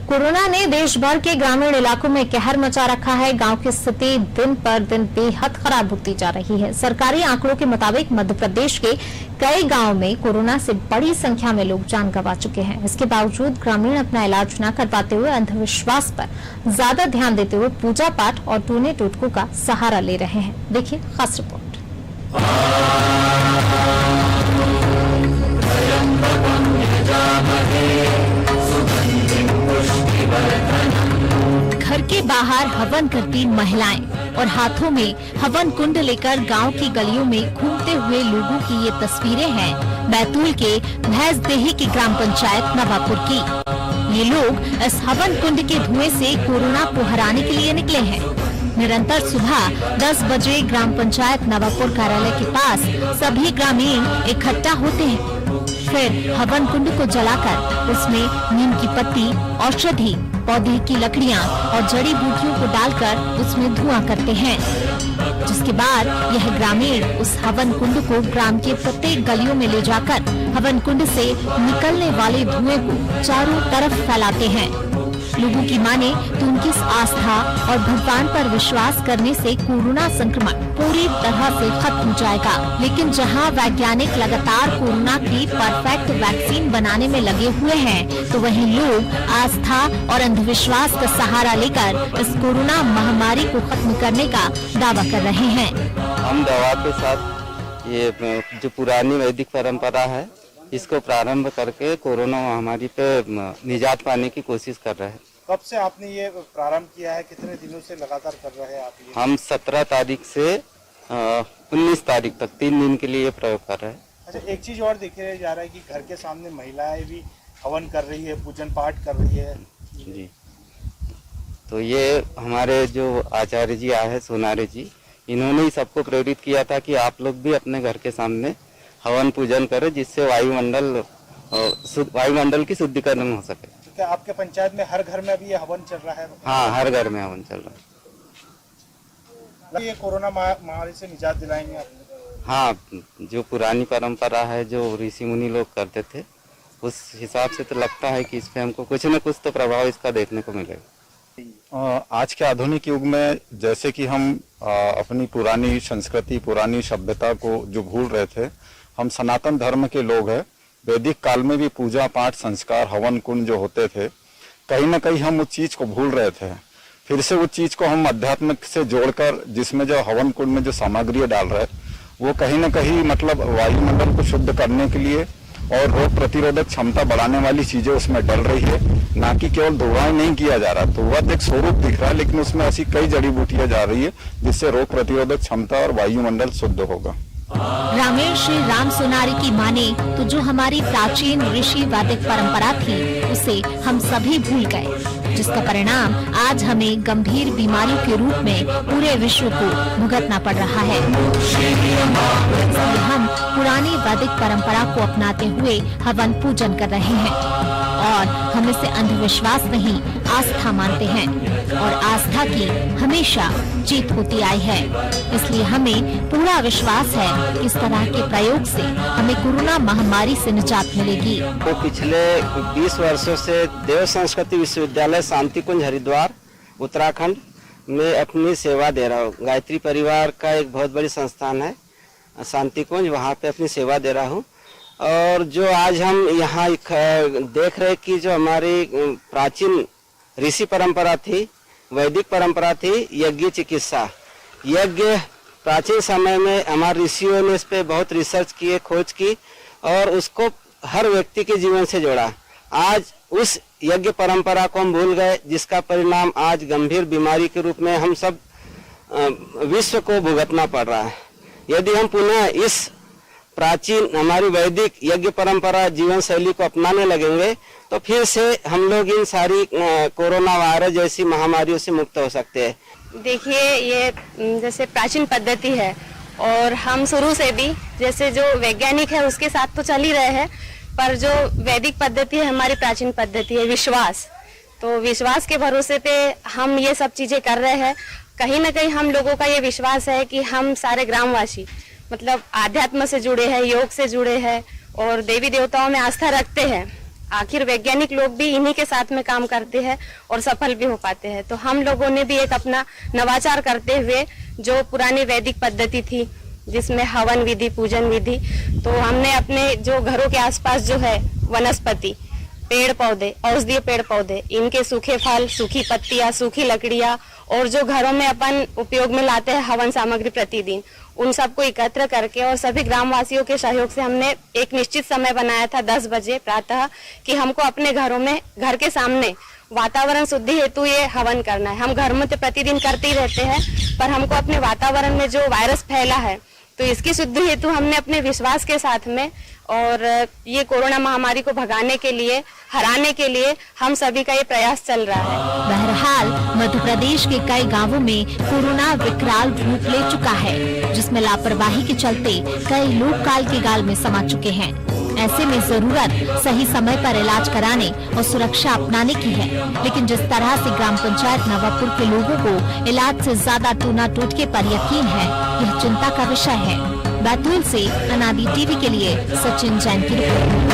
Corona ने देश भर के ग्रामीण इलाकों में कहर मचा रखा है। गांव की स्थिति दिन पर दिन बेहद खराब होती जा रही है। सरकारी आंकड़ों के मुताबिक मध्य प्रदेश के कई गांवों में कोरोना से बड़ी संख्या में लोग जान गंवा चुके हैं। इसके बावजूद ग्रामीण अपना इलाज न करवाते हुए अंधविश्वास पर ज्यादा ध्यान देते हुए पूजा पाठ और टूने टोटकों का सहारा ले रहे हैं। देखिए खास रिपोर्ट। घर के बाहर हवन करती महिलाएं और हाथों में हवन कुंड लेकर गांव की गलियों में घूमते हुए लोगों की ये तस्वीरें हैं बैतूल के भैंसदेही की ग्राम पंचायत नवापुर की। ये लोग इस हवन कुंड के धुएं से कोरोना को हराने के लिए निकले हैं। निरंतर सुबह 10 बजे ग्राम पंचायत नवापुर कार्यालय के पास सभी ग्रामीण इकट्ठा होते हैं। फिर हवन कुंड को जलाकर उसमें नीम की पत्ती, औषधि, पौधे की लकड़ियां और जड़ी बूटियों को डालकर उसमें धुआं करते हैं, जिसके बाद यह ग्रामीण उस हवन कुंड को ग्राम के प्रत्येक गलियों में ले जाकर हवन कुंड से निकलने वाले धुएं को चारों तरफ फैलाते हैं। लोगों की माने तो उनकी आस्था और भगवान पर विश्वास करने से कोरोना संक्रमण पूरी तरह से खत्म हो जाएगा। लेकिन जहां वैज्ञानिक लगातार कोरोना की परफेक्ट वैक्सीन बनाने में लगे हुए हैं, तो वहीं लोग आस्था और अंधविश्वास का सहारा लेकर इस कोरोना महामारी को खत्म करने का दावा कर रहे हैं। हम दवा के साथ ये जो पुरानी वैदिक परंपरा है, इसको प्रारंभ करके कोरोना महामारी पे निजात पाने की कोशिश कर रहे हैं। कब से आपने ये प्रारंभ किया है? कितने दिनों से लगातार कर रहे हैं आप ये? हम 17 तारीख से 19 तारीख तक 3 दिन के लिए ये प्रयोग कर रहे हैं। अच्छा, एक चीज और देखे जा रहा है कि घर के सामने महिलाएं भी हवन कर रही है, पूजन पाठ कर रही है। जी, तो ये हमारे जो आचार्य जी आए हैं, सोनारे जी, इन्होंने ही सबको प्रेरित किया था कि आप लोग भी अपने घर के सामने हवन पूजन करें, जिससे वायुमंडल की शुद्धिकरण हो सके। क्या आपके पंचायत में हर घर में अभी ये हवन चल रहा है? हाँ, हर घर में हवन चल रहा है। ये कोरोना महामारी से निजात दिलाएंगे आप? हाँ, जो पुरानी परंपरा है, जो ऋषि मुनि लोग करते थे, उस हिसाब से तो लगता है कि इस पे हमको कुछ न कुछ तो प्रभाव इसका देखने को मिलेगा। आज के आधुनिक युग में जैसे कि हम अपनी पुरानी संस्कृति, पुरानी सभ्यता को जो भूल रहे थे, हम सनातन धर्म के लोग हैं। वैदिक काल में भी पूजा पाठ, संस्कार, हवन कुंड जो होते थे, कहीं न कहीं हम उस चीज को भूल रहे थे। फिर से उस चीज को हम अध्यात्मिक से जोड़कर, जिसमें जो हवन कुंड में जो सामग्री डाल रहे हैं, वो कहीं न कहीं मतलब वायुमंडल को शुद्ध करने के लिए और रोग प्रतिरोधक क्षमता बढ़ाने वाली चीजें उसमें डल रही है। ना कि केवल धुआं नहीं किया जा रहा, धुआं एक स्वरूप दिख रहा है, लेकिन उसमें ऐसी कई जड़ी बूटियां जा रही है जिससे रोग प्रतिरोधक क्षमता और वायुमंडल शुद्ध होगा। ग्रामीण श्री राम सोनारी की माने तो जो हमारी प्राचीन ऋषि वैदिक परंपरा थी, उसे हम सभी भूल गए, जिसका परिणाम आज हमें गंभीर बीमारियों के रूप में पूरे विश्व को भुगतना पड़ रहा है। इसलिए हम पुरानी वैदिक परंपरा को अपनाते हुए हवन पूजन कर रहे हैं और हम इसे अंधविश्वास नहीं, आस्था मानते हैं और आस्था की हमेशा जीत होती आई है। इसलिए हमें पूरा विश्वास है कि इस तरह के प्रयोग से हमें कोरोना महामारी से निजात मिलेगी। तो पिछले 20 वर्षों से देव संस्कृति विश्वविद्यालय शांति कुंज हरिद्वार उत्तराखंड में अपनी सेवा दे रहा हूँ। गायत्री परिवार का एक बहुत बड़ी संस्थान है शांति कुंज, वहाँ पे अपनी सेवा दे रहा हूँ। और जो आज हम यहाँ देख रहे कि जो हमारी प्राचीन ऋषि परंपरा थी, वैदिक परंपरा थी, यज्ञ चिकित्सा, यज्ञ प्राचीन समय में हमारे ऋषियों ने इस पे बहुत रिसर्च किए, खोज की और उसको हर व्यक्ति के जीवन से जोड़ा। आज उस यज्ञ परंपरा को हम भूल गए, जिसका परिणाम आज गंभीर बीमारी के रूप में हम सब विश्व को भुगतना पड़ रहा है। यदि हम पुनः इस प्राचीन हमारी वैदिक यज्ञ परंपरा जीवन शैली को अपनाने लगेंगे, तो फिर से हम लोग इन सारी कोरोना वायरस जैसी महामारियों से मुक्त हो सकते हैं। देखिए, ये जैसे प्राचीन पद्धति है और हम शुरू से भी जैसे जो वैज्ञानिक है उसके साथ तो चल ही रहे हैं, पर जो वैदिक पद्धति है, हमारी प्राचीन पद्धति है विश्वास। तो विश्वास के भरोसे पे हम ये सब चीजें कर रहे हैं। कहीं ना कहीं हम लोगों का ये विश्वास है कि हम सारे ग्रामवासी मतलब आध्यात्म से जुड़े हैं, योग से जुड़े हैं और देवी देवताओं में आस्था रखते हैं। आखिर वैज्ञानिक लोग भी इन्हीं के साथ में काम करते हैं और सफल भी हो पाते हैं। तो हम लोगों ने भी एक अपना नवाचार करते हुए जो पुरानी वैदिक पद्धति थी जिसमें हवन विधि, पूजन विधि, तो हमने अपने जो घरों के आसपास जो है वनस्पति, पेड़ पौधे, औषधीय पेड़ पौधे, इनके सूखे फल, सूखी पत्तियां, सूखी लकड़ियां और जो घरों में अपन उपयोग में लाते हैं हवन सामग्री प्रतिदिन, उन सबको एकत्र करके और सभी ग्रामवासियों के सहयोग से हमने एक निश्चित समय बनाया था 10 बजे प्रातः कि हमको अपने घरों में, घर के सामने वातावरण शुद्धि हेतु ये हवन करना है। हम घर में तो प्रतिदिन करते ही रहते हैं, पर हमको अपने वातावरण में जो वायरस फैला है तो इसकी शुद्धि हेतु हमने अपने विश्वास के साथ में और ये कोरोना महामारी को भगाने के लिए, हराने के लिए हम सभी का ये प्रयास चल रहा है। बहरहाल मध्य प्रदेश के कई गांवों में कोरोना विकराल रूप ले चुका है, जिसमें लापरवाही के चलते कई लोग काल के गाल में समा चुके हैं। ऐसे में जरूरत सही समय पर इलाज कराने और सुरक्षा अपनाने की है। लेकिन जिस तरह से ग्राम पंचायत नवापुर के लोगों को इलाज से ज्यादा टूना टोटके पर यकीन है, यह चिंता का विषय है। बैतूल से अनादि टीवी के लिए सचिन जैन की रिपोर्ट।